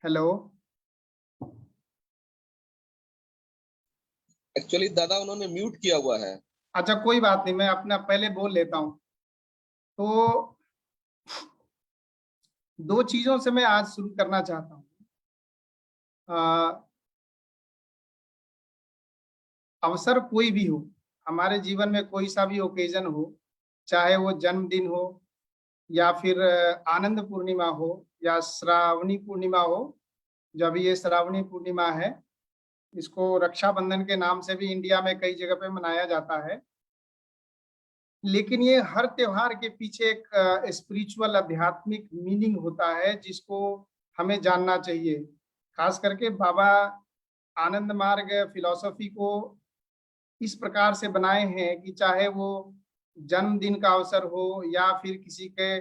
Hello. Actually दादा उन्होंने mute किया हुआ है। अच्छा, कोई बात नहीं, मैं अपना पहले बोल लेता हूँ। तो दो चीजों से मैं आज शुरू करना चाहता हूँ। अ, अवसर कोई भी हो, हमारे जीवन में कोई सा भी ओकेजन हो, चाहे वो जन्मदिन हो या फिर आनंद पूर्णिमा हो या श्रावणी पूर्णिमा हो। जब ये श्रावणी पूर्णिमा है, इसको रक्षाबंधन के नाम से भी इंडिया में कई जगह पे मनाया जाता है। लेकिन ये हर त्योहार के पीछे एक स्पिरिचुअल आध्यात्मिक मीनिंग होता है जिसको हमें जानना चाहिए। खास करके बाबा आनंद मार्ग फिलॉसफी को इस प्रकार से बनाए हैं कि चाहे वो जन्मदिन का अवसर हो या फिर किसी के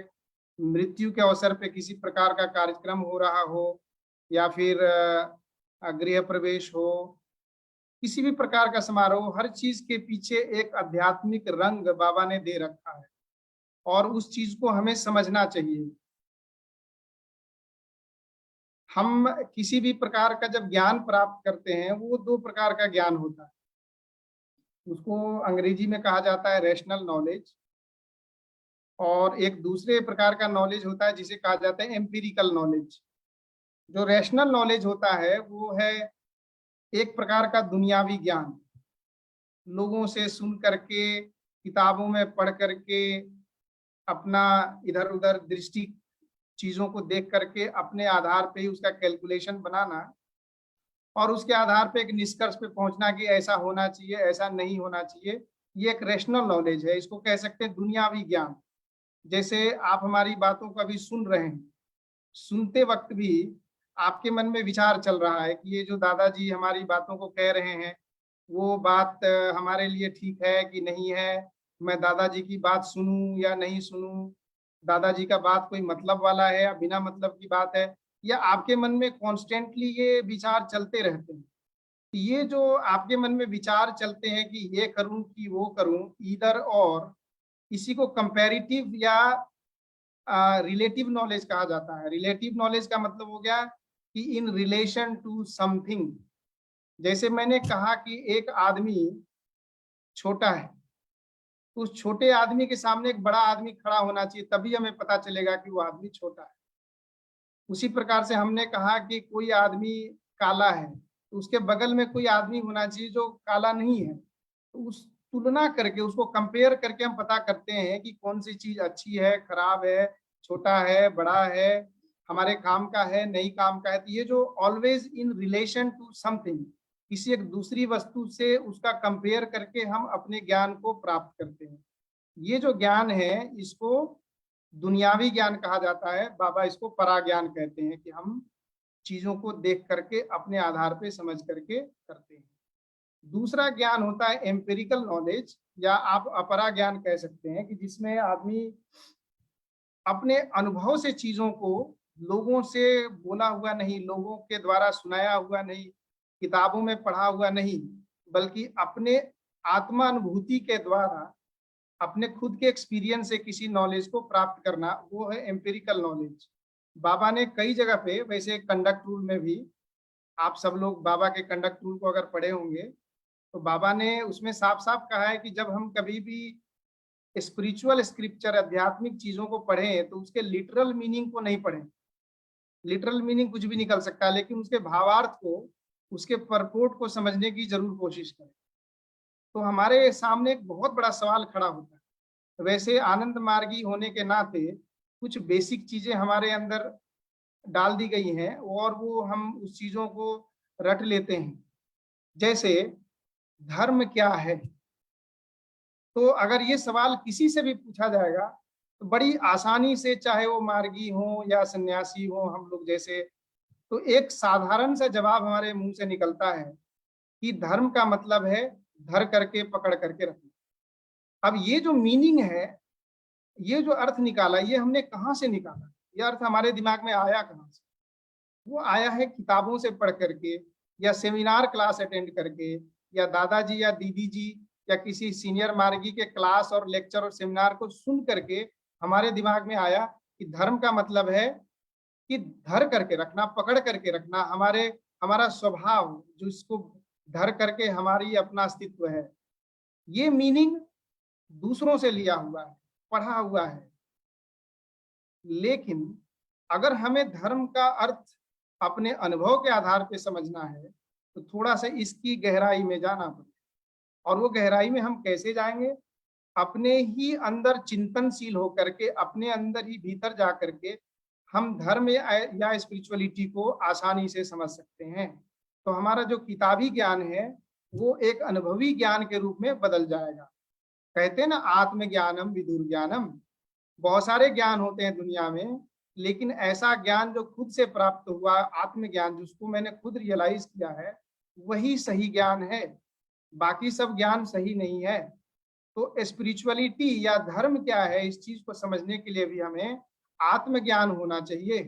मृत्यु के अवसर पे किसी प्रकार का कार्यक्रम हो रहा हो या फिर गृह प्रवेश हो, किसी भी प्रकार का समारोह, हर चीज के पीछे एक आध्यात्मिक रंग बाबा ने दे रखा है और उस चीज को हमें समझना चाहिए। हम किसी भी प्रकार का जब ज्ञान प्राप्त करते हैं, वो दो प्रकार का ज्ञान होता है। उसको अंग्रेजी में कहा जाता है रैशनल नॉलेज, और एक दूसरे प्रकार का नॉलेज होता है जिसे कहा जाता है एम्पिरिकल नॉलेज। जो रैशनल नॉलेज होता है वो है एक प्रकार का दुनियावी ज्ञान, लोगों से सुन करके, किताबों में पढ़ करके, अपना इधर उधर दृष्टि चीजों को देख करके अपने आधार पे ही उसका कैलकुलेशन बनाना और उसके आधार पे एक निष्कर्ष पे पहुंचना कि ऐसा होना चाहिए, ऐसा नहीं होना चाहिए। ये एक रैशनल नॉलेज है, इसको कह सकते हैं दुनियावी ज्ञान। जैसे आप हमारी बातों को अभी सुन रहे हैं, सुनते वक्त भी आपके मन में विचार चल रहा है कि ये जो दादाजी हमारी बातों को कह रहे हैं, वो बात हमारे लिए ठीक है कि नहीं है, मैं दादाजी की बात सुनूं या नहीं सुनूं, दादाजी का बात कोई मतलब वाला है या बिना मतलब की बात है, या आपके मन में कॉन्स्टेंटली ये विचार चलते रहते हैं। ये जो आपके मन में विचार चलते हैं कि ये करूं कि वो करूं, इधर और, इसी को कंपैरेटिव या रिलेटिव नॉलेज कहा जाता है। रिलेटिव नॉलेज का मतलब हो गया कि इन रिलेशन टू समथिंग। जैसे मैंने कहा कि एक आदमी छोटा है, तो उस छोटे आदमी के सामने एक बड़ा आदमी खड़ा होना चाहिए, तभी हमें पता चलेगा कि वो आदमी छोटा है। उसी प्रकार से हमने कहा कि कोई आदमी काला है, तो उसके बगल में कोई आदमी होना चाहिए जो काला नहीं है। तो उस तुलना करके, उसको कंपेयर करके हम पता करते हैं कि कौन सी चीज अच्छी है, खराब है, छोटा है, बड़ा है, हमारे काम का है, नहीं काम का है। तो ये जो always in relation to something, किसी एक दूसरी वस्तु से उसका कंपेयर करके हम अपने ज्ञान को प्राप्त करते हैं। ये जो ज्ञान है इसको दुनियावी ज्ञान कहा जाता है। बाबा इसको परा ज्ञान कहते हैं कि हम चीजों को देख करके अपने आधार पे समझ करके करते हैं। दूसरा ज्ञान होता है एम्पिरिकल नॉलेज, या आप अपरा ज्ञान कह सकते हैं, कि जिसमें आदमी अपने अनुभव से चीजों को, लोगों से बोला हुआ नहीं, लोगों के द्वारा सुनाया हुआ नहीं, किताबों में पढ़ा हुआ नहीं, बल्कि अपने आत्मा अनुभूति के द्वारा, अपने खुद के एक्सपीरियंस से किसी नॉलेज को प्राप्त करना, वो है एम्पिरिकल नॉलेज। बाबा ने कई जगह पे, वैसे कंडक्ट रूल में भी, आप सब लोग बाबा के कंडक्ट रूल को अगर पढ़े होंगे तो बाबा ने उसमें साफ साफ कहा है कि जब हम कभी भी स्पिरिचुअल स्क्रिप्चर, आध्यात्मिक चीजों को पढ़ें तो उसके लिटरल मीनिंग को नहीं पढ़ें। लिटरल मीनिंग कुछ भी निकल सकता है, लेकिन उसके भावार्थ को, उसके परपोर्ट को समझने की जरूर कोशिश करें। तो हमारे सामने एक बहुत बड़ा सवाल खड़ा होता है। वैसे आनंद मार्गी होने के नाते कुछ बेसिक चीजें हमारे अंदर डाल दी गई हैं और वो हम उस चीजों को रट लेते हैं। जैसे धर्म क्या है, तो अगर ये सवाल किसी से भी पूछा जाएगा तो बड़ी आसानी से, चाहे वो मार्गी हो या सन्यासी हो, हम लोग जैसे, तो एक साधारण सा जवाब हमारे मुंह से निकलता है कि धर्म का मतलब है धर करके पकड़ करके रखना। अब ये जो मीनिंग है, ये जो अर्थ निकाला, ये हमने कहाँ से निकाला? ये अर्थ हमारे दिमाग में आया कहाँ से? वो आया है किताबों से पढ़ करके, या सेमिनार क्लास अटेंड करके, या दादाजी या दीदी जी या किसी सीनियर मार्गी के क्लास और लेक्चर और सेमिनार को सुन करके हमारे दिमाग में आया कि धर्म का मतलब है कि धर करके रखना, पकड़ करके रखना, हमारा स्वभाव जो इसको धर करके हमारी अपना अस्तित्व है, ये मीनिंग दूसरों से लिया हुआ है, पढ़ा हुआ है। लेकिन अगर हमें धर्म का अर्थ अपने अनुभव के आधार पे समझना है तो थोड़ा सा इसकी गहराई में जाना पड़ेगा। और वो गहराई में हम कैसे जाएंगे? अपने ही अंदर चिंतनशील होकर के, अपने अंदर ही भीतर जा करके हम धर्म या स्पिरिचुअलिटी को आसानी से समझ सकते हैं। तो हमारा जो किताबी ज्ञान है वो एक अनुभवी ज्ञान के रूप में बदल जाएगा। कहते हैं ना, आत्मज्ञानम विदुर ज्ञानम। बहुत सारे ज्ञान होते हैं दुनिया में, लेकिन ऐसा ज्ञान जो खुद से प्राप्त हुआ, आत्मज्ञान जिसको मैंने खुद रियलाइज किया है, वही सही ज्ञान है। बाकी सब ज्ञान सही नहीं है। तो स्पिरिचुअलिटी या धर्म क्या है, इस चीज को समझने के लिए भी हमें आत्मज्ञान होना चाहिए।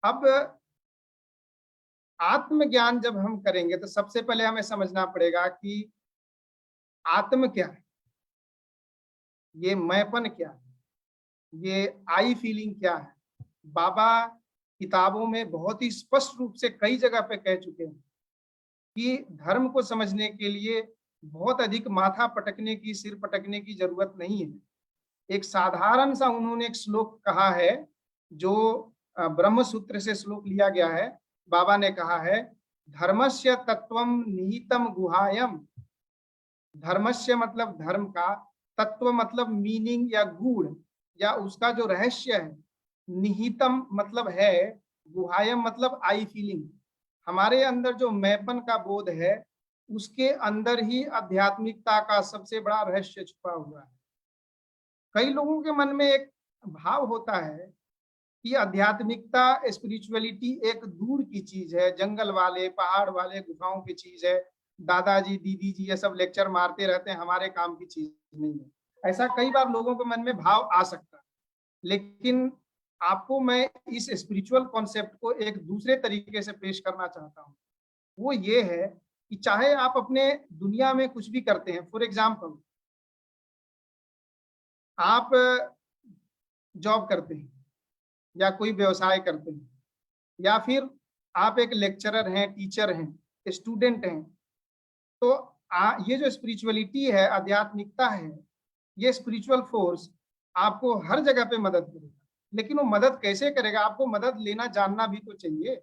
अब आत्मज्ञान जब हम करेंगे तो सबसे पहले हमें समझना पड़ेगा कि आत्म क्या है, ये मैंपन क्या है, ये आई फीलिंग क्या है। बाबा किताबों में बहुत ही स्पष्ट रूप से कई जगह पे कह चुके हैं कि धर्म को समझने के लिए बहुत अधिक माथा पटकने की, सिर पटकने की जरूरत नहीं है। एक साधारण सा उन्होंने एक श्लोक कहा है, जो ब्रह्म सूत्र से श्लोक लिया गया है। बाबा ने कहा है, धर्मस्य तत्वम निहितम गुहायम। धर्मस्य मतलब धर्म का, तत्व मतलब मीनिंग या गूढ़ या उसका जो रहस्य है, निहितम मतलब है, गुहायम मतलब आई फीलिंग। हमारे अंदर जो मैंपन का बोध है, उसके अंदर ही आध्यात्मिकता का सबसे बड़ा रहस्य छुपा हुआ है। कई लोगों के मन में एक भाव होता है कि आध्यात्मिकता, स्पिरिचुअलिटी एक दूर की चीज है, जंगल वाले, पहाड़ वाले, गुफाओं की चीज है, दादाजी दीदी जी ये सब लेक्चर मारते रहते हैं, हमारे काम की चीज नहीं है। ऐसा कई बार लोगों के मन में भाव आ सकता है। लेकिन आपको मैं इस स्पिरिचुअल कॉन्सेप्ट को एक दूसरे तरीके से पेश करना चाहता हूँ। वो ये है कि चाहे आप अपने दुनिया में कुछ भी करते हैं, फॉर एग्जाम्पल आप जॉब करते हैं या कोई व्यवसाय करते हैं, या फिर आप एक लेक्चरर हैं, टीचर हैं, स्टूडेंट हैं, तो ये जो स्पिरिचुअलिटी है, आध्यात्मिकता है, ये स्पिरिचुअल फोर्स आपको हर जगह पे मदद करेगा। लेकिन वो मदद कैसे करेगा? आपको मदद लेना जानना भी तो चाहिए।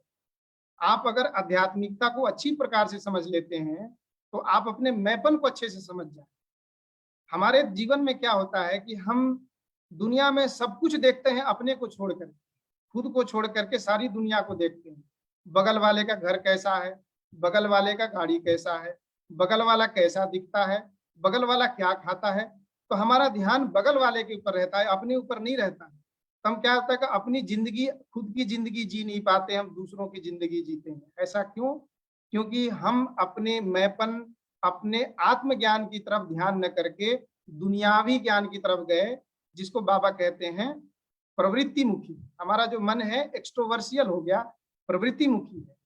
आप अगर आध्यात्मिकता को अच्छी प्रकार से समझ लेते हैं तो आप अपने मैंपन को अच्छे से समझ जाए। हमारे जीवन में क्या होता है कि हम दुनिया में सब कुछ देखते हैं, अपने को छोड़कर, खुद को छोड़ करके सारी दुनिया को देखते हैं। बगल वाले का घर कैसा है, बगल वाले का गाड़ी कैसा है, बगल वाला कैसा दिखता है, बगल वाला क्या खाता है। तो हमारा ध्यान बगल वाले के ऊपर रहता है, अपने ऊपर नहीं रहता है। तो हम क्या होता है कि अपनी जिंदगी, खुद की जिंदगी जी नहीं पाते, हम दूसरों की जिंदगी जीते हैं। ऐसा क्यों? क्योंकि हम अपने मैंपन, अपने आत्मज्ञान की तरफ ध्यान न करके दुनियावी ज्ञान की तरफ गए, जिसको बाबा कहते हैं प्रवृत्ति मुखी। हमारा जो मन है एक्सट्रोवर्सियल हो गया, प्रवृत्ति मुखी है।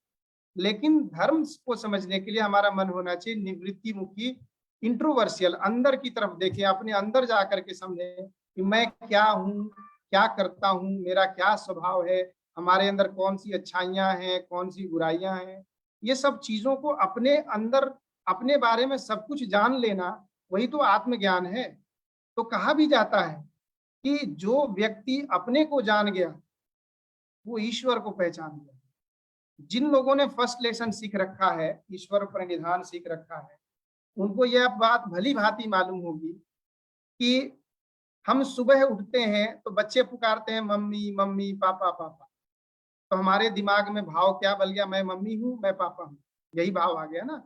लेकिन धर्म को समझने के लिए हमारा मन होना चाहिए निवृत्ति मुखी, इंट्रोवर्सियल, अंदर की तरफ देखें, अपने अंदर जाकर के समझें कि मैं क्या हूँ, क्या करता हूँ, मेरा क्या स्वभाव है, हमारे अंदर कौन सी अच्छाइयाँ हैं, कौन सी बुराइयां हैं। ये सब चीजों को अपने अंदर, अपने बारे में सब कुछ जान लेना, वही तो आत्मज्ञान है। तो कहा भी जाता है कि जो व्यक्ति अपने को जान गया वो ईश्वर को पहचान गया। जिन लोगों ने फर्स्ट लेसन सीख रखा है, ईश्वर प्रणिधान सीख रखा है, उनको यह बात भली भांति मालूम होगी कि हम सुबह उठते हैं तो बच्चे पुकारते हैं मम्मी मम्मी, पापा पापा। तो हमारे दिमाग में भाव क्या बल गया? मैं मम्मी हूँ, मैं पापा हूँ, यही भाव आ गया ना।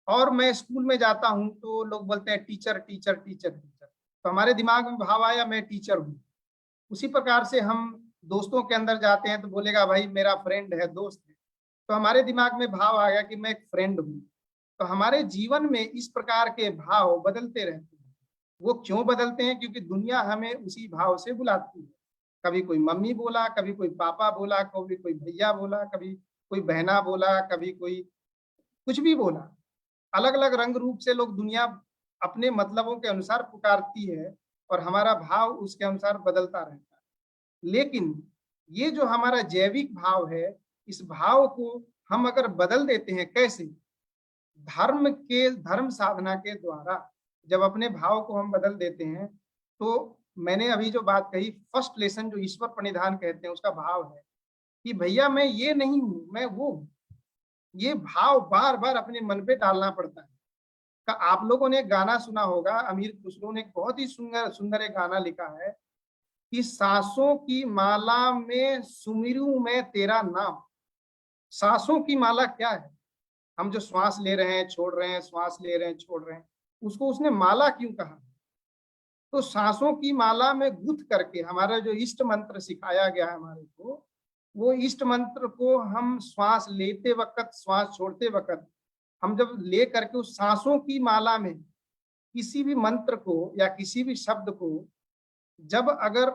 और मैं स्कूल में जाता हूँ तो लोग बोलते हैं टीचर टीचर टीचर टीचर, तो हमारे दिमाग में भाव आया मैं टीचर हूँ। उसी प्रकार से हम दोस्तों के अंदर जाते हैं तो बोलेगा भाई मेरा फ्रेंड है, दोस्त है, तो हमारे दिमाग में भाव आ गया कि मैं एक फ्रेंड हूँ। तो हमारे जीवन में इस प्रकार के भाव बदलते रहते हैं। वो क्यों बदलते हैं? क्योंकि दुनिया हमें उसी भाव से बुलाती है। कभी कोई मम्मी बोला, कभी कोई पापा बोला, कभी कोई भैया बोला, कभी कोई बहना बोला, कभी कोई कुछ भी बोला। अलग अलग रंग रूप से लोग दुनिया अपने मतलबों के अनुसार पुकारती है और हमारा भाव उसके अनुसार बदलता रहता है। लेकिन ये जो हमारा जैविक भाव है, इस भाव को हम अगर बदल देते हैं, कैसे? धर्म साधना के द्वारा जब अपने भाव को हम बदल देते हैं, तो मैंने अभी जो बात कही, फर्स्ट लेसन जो ईश्वर प्रणिधान कहते हैं, उसका भाव है कि भैया मैं ये नहीं हूं, मैं वो हूं। ये भाव बार बार अपने मन पे डालना पड़ता है। आप लोगों ने गाना सुना होगा, अमीर खुसरो ने एक बहुत ही सुंदर सुंदर एक गाना लिखा है कि सांसों की माला में सुमिरूं मैं तेरा नाम। सांसों की माला क्या है? हम जो श्वास ले रहे हैं, छोड़ रहे हैं, श्वास ले रहे हैं, छोड़ रहे हैं, उसको उसने माला क्यों कहा? तो सांसों की माला में गुथ करके हमारा जो इष्ट मंत्र सिखाया गया है हमारे को, वो इष्ट मंत्र को हम श्वास लेते वक्त, श्वास छोड़ते वक्त, हम जब ले करके उस सांसों की माला में किसी भी मंत्र को या किसी भी शब्द को जब अगर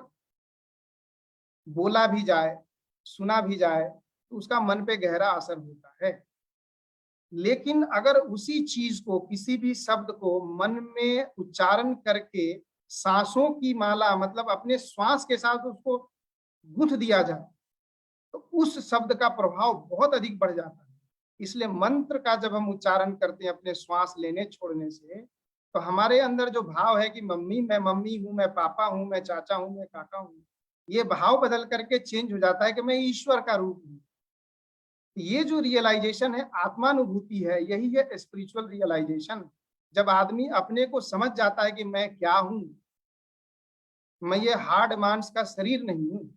बोला भी जाए, सुना भी जाए, तो उसका मन पे गहरा असर होता है। लेकिन अगर उसी चीज को, किसी भी शब्द को मन में उच्चारण करके सांसों की माला मतलब अपने श्वास के साथ उसको गुंथ दिया जाए, तो उस शब्द का प्रभाव बहुत अधिक बढ़ जाता है। इसलिए मंत्र का जब हम उच्चारण करते हैं अपने श्वास लेने छोड़ने से, तो हमारे अंदर जो भाव है कि मम्मी हूं, मैं पापा हूं, मैं चाचा हूं, मैं काका हूं, ये भाव बदल करके चेंज हो जाता है कि मैं ईश्वर का रूप हूं। ये जो रियलाइजेशन है, आत्मानुभूति है, यही है स्पिरिचुअल रियलाइजेशन। जब आदमी अपने को समझ जाता है कि मैं क्या हूं, मैं ये हार्ड मांस का शरीर नहीं हूं,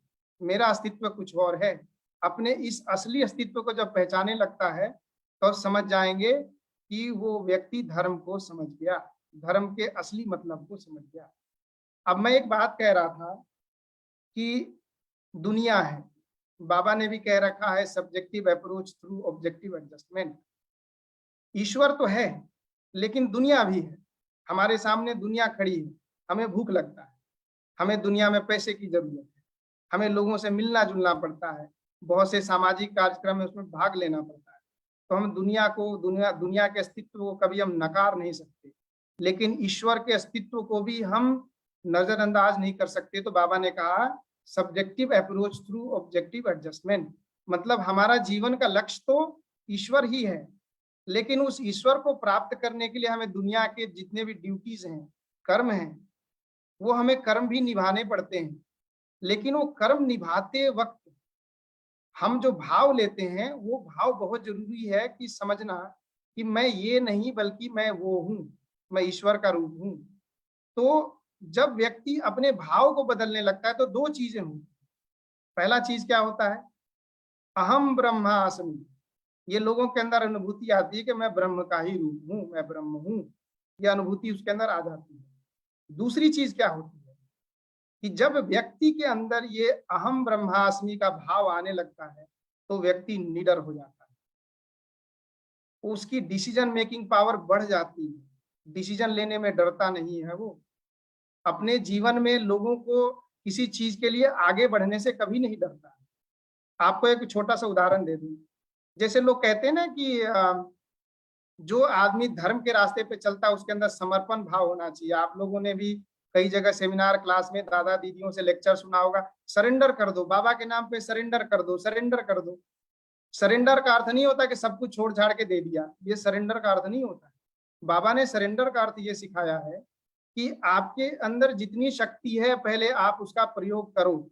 मेरा अस्तित्व कुछ और है। अपने इस असली अस्तित्व को जब पहचाने लगता है, तो समझ जाएंगे कि वो व्यक्ति धर्म को समझ गया, धर्म के असली मतलब को समझ गया। अब मैं एक बात कह रहा था कि दुनिया है, बाबा ने भी कह रखा है, subjective approach through objective adjustment. ईश्वर तो है, लेकिन दुनिया भी है। हमारे सामने दुनिया खड़ी है, हमें भूख लगता है, हमें दुनिया में पैसे की जरूरत है, हमें लोगों से मिलना जुलना पड़ता है, बहुत से सामाजिक कार्यक्रम में उसमें भाग लेना पड़ता है। तो हम दुनिया के अस्तित्व को कभी हम नकार नहीं सकते, लेकिन ईश्वर के अस्तित्व को भी हम नजरअंदाज नहीं कर सकते। तो बाबा ने कहा subjective approach through objective adjustment, मतलब हमारा जीवन का लक्ष्य तो ईश्वर ही है, लेकिन उस ईश्वर को प्राप्त करने के लिए हमें दुनिया के जितने भी ड्यूटीज हैं, कर्म हैं, वो हमें कर्म भी निभाने पड़ते हैं। लेकिन वो कर्म निभाते वक्त हम जो भाव लेते हैं, वो भाव बहुत जरूरी है कि समझना कि मैं ये नहीं बल्कि मैं वो हूं, मैं ईश्वर का रूप हूं। तो जब व्यक्ति अपने भाव को बदलने लगता है, तो दो चीजें होती। पहला चीज क्या होता है? अहम ब्रह्मास्मि। ये लोगों के अंदर अनुभूति आती है कि मैं ब्रह्म का ही रूप हूं, मैं ब्रह्म हूं। यह अनुभूति उसके अंदर आ जाती है। दूसरी चीज क्या होती है कि जब व्यक्ति के अंदर ये अहम ब्रह्मास्मि का भाव आने लगता है, तो व्यक्ति निडर हो जाता है, उसकी डिसीजन मेकिंग पावर बढ़ जाती है, डिसीजन लेने में डरता नहीं है। वो अपने जीवन में लोगों को किसी चीज के लिए आगे बढ़ने से कभी नहीं डरता है। आपको एक छोटा सा उदाहरण दे दूं। जैसे लोग कहते हैं ना कि जो आदमी धर्म के रास्ते पे चलता है, उसके अंदर समर्पण भाव होना चाहिए। आप लोगों ने भी कई जगह सेमिनार क्लास में दादा दीदियों से लेक्चर सुना होगा, सरेंडर कर दो, बाबा के नाम पे सरेंडर कर दो, सरेंडर कर दो। सरेंडर का अर्थ नहीं होता कि सब कुछ छोड़ छाड़ के दे दिया, ये सरेंडर का अर्थ नहीं होता है। बाबा ने सरेंडर का अर्थ ये सिखाया है कि आपके अंदर जितनी शक्ति है, पहले आप उसका प्रयोग करो।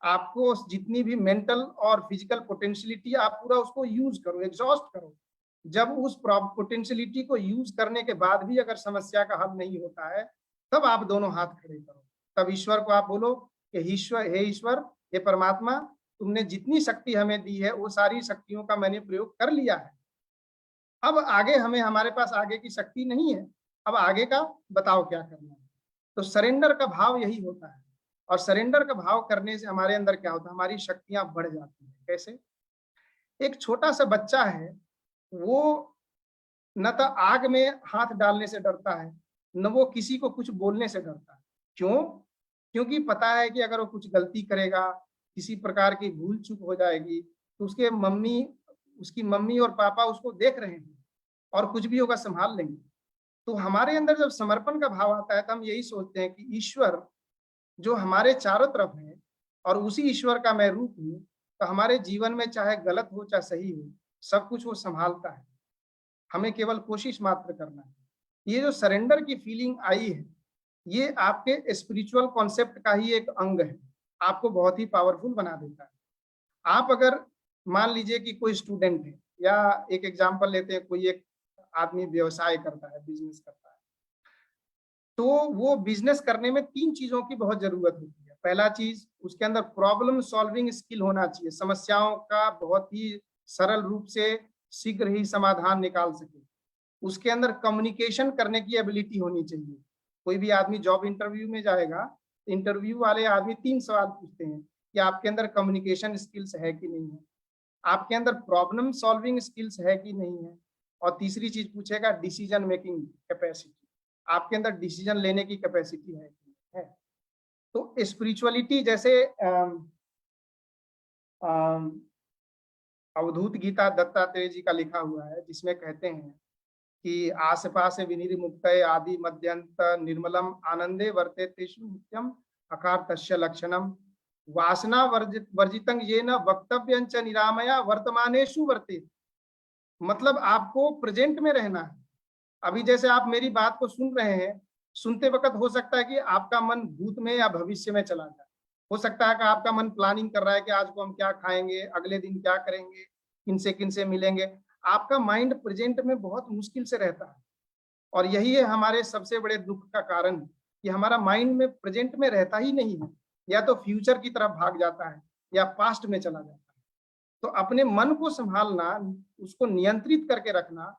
आपको जितनी भी मेंटल और फिजिकल पोटेंशियलिटी, आप पूरा उसको यूज करो, एग्जॉस्ट करो। जब उस पोटेंशियलिटी को यूज करने के बाद भी अगर समस्या का हल नहीं होता है, तब आप दोनों हाथ खड़े करो। तब ईश्वर को आप बोलो कि ईश्वर, हे ईश्वर, हे परमात्मा, तुमने जितनी शक्ति हमें दी है, वो सारी शक्तियों का मैंने प्रयोग कर लिया है। अब आगे हमारे पास आगे की शक्ति नहीं है, अब आगे का बताओ क्या करना है। तो सरेंडर का भाव यही होता है। और सरेंडर का भाव करने से हमारे अंदर क्या होता है? हमारी शक्तियां बढ़ जाती हैं। कैसे? एक छोटा सा बच्चा है, वो न तो आग में हाथ डालने से डरता है, न वो किसी को कुछ बोलने से डरता है। क्यों? क्योंकि पता है कि अगर वो कुछ गलती करेगा, किसी प्रकार की भूल चूक हो जाएगी, तो उसकी मम्मी और पापा उसको देख रहे हैं और कुछ भी होगा संभाल लेंगे। तो हमारे अंदर जब समर्पण का भाव आता है, तो हम यही सोचते हैं कि ईश्वर जो हमारे चारों तरफ है, और उसी ईश्वर का मैं रूप हूँ, तो हमारे जीवन में चाहे गलत हो चाहे सही हो, सब कुछ वो संभालता है। हमें केवल कोशिश मात्र करना है। ये जो सरेंडर की फीलिंग आई है, ये आपके स्पिरिचुअल कॉन्सेप्ट का ही एक अंग है, आपको बहुत ही पावरफुल बना देता है। आप अगर मान लीजिए कि कोई स्टूडेंट है, या एक एग्जांपल लेते हैं, कोई एक आदमी व्यवसाय करता है, बिजनेस करता है, तो वो बिजनेस करने में 3 चीजों की बहुत जरूरत होती है। पहला चीज, उसके अंदर प्रॉब्लम सॉल्विंग स्किल होना चाहिए, समस्याओं का बहुत ही सरल रूप से शीघ्र ही समाधान निकाल सके। उसके अंदर कम्युनिकेशन करने की एबिलिटी होनी चाहिए। कोई भी आदमी जॉब इंटरव्यू में जाएगा, इंटरव्यू वाले आदमी 3 सवाल पूछते हैं कि आपके अंदर कम्युनिकेशन स्किल्स है कि नहीं है, आपके अंदर प्रॉब्लम सॉल्विंग स्किल्स है कि नहीं है, और तीसरी चीज पूछेगा डिसीजन मेकिंग कैपेसिटी, आपके अंदर डिसीजन लेने की कैपेसिटी है कि नहीं है। तो स्पिरिचुअलिटी जैसे अवधूत गीता दत्तात्रेय जी का लिखा हुआ है, जिसमें कहते हैं कि आस पास विनिर्मुक्त आदि मध्यंत निर्मलम आनंदे वर्ते तेषु नित्यम अकार तस्य लक्षणम वासना वर्जितं येन वक्तव्यं च निरामया वर्तमानेषु वर्ते। मतलब आपको प्रेजेंट में रहना है। अभी जैसे आप मेरी बात को सुन रहे हैं, सुनते वक्त हो सकता है कि आपका मन भूत में या भविष्य में चला जाए। हो सकता है कि आपका मन प्लानिंग कर रहा है कि आज को हम क्या खाएंगे, अगले दिन क्या करेंगे, किन से मिलेंगे। आपका माइंड प्रेजेंट में बहुत मुश्किल से रहता है, और यही है हमारे सबसे बड़े दुख का कारण कि हमारा माइंड में प्रेजेंट में रहता ही नहीं है, या तो फ्यूचर की तरफ भाग जाता है या पास्ट में चला जाता है। तो अपने मन को संभालना, उसको नियंत्रित करके रखना,